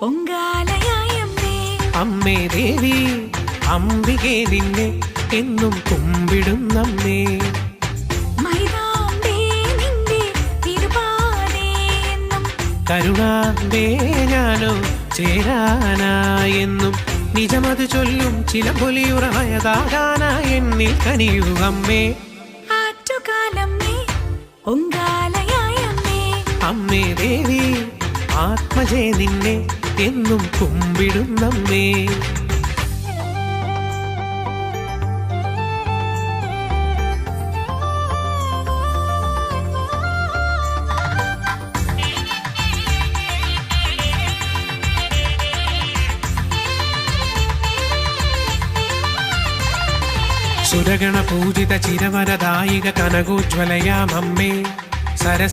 പൊങ്കാലയായമ്മേ അമ്മേ ദേവി അംബികെ നിന്നെ എന്നും കുമ്പിടുന്നമ്മേ. മൈനാമ്പേ നിന്റെ തിരുപാതയെന്നും കരുണാമ്പേ ഞാനോ ചേരാനായെന്നും നിജമത് ചൊല്ലും ചില പൊലിയുറവയതാകാനായി എന്നിൽ കനിയൂ അമ്മേ. ആറ്റുകാലമ്മേ പൊങ്കാലയായമ്മേ അമ്മേ ദേവി ആത്മജേ നിന്നെ എന്നും കുമ്പിടുന്നമ്മേ. സുരഗണ പൂജിത ചിരവരദായിക കനകോജ്വലയാമമ്മേ. സരസ്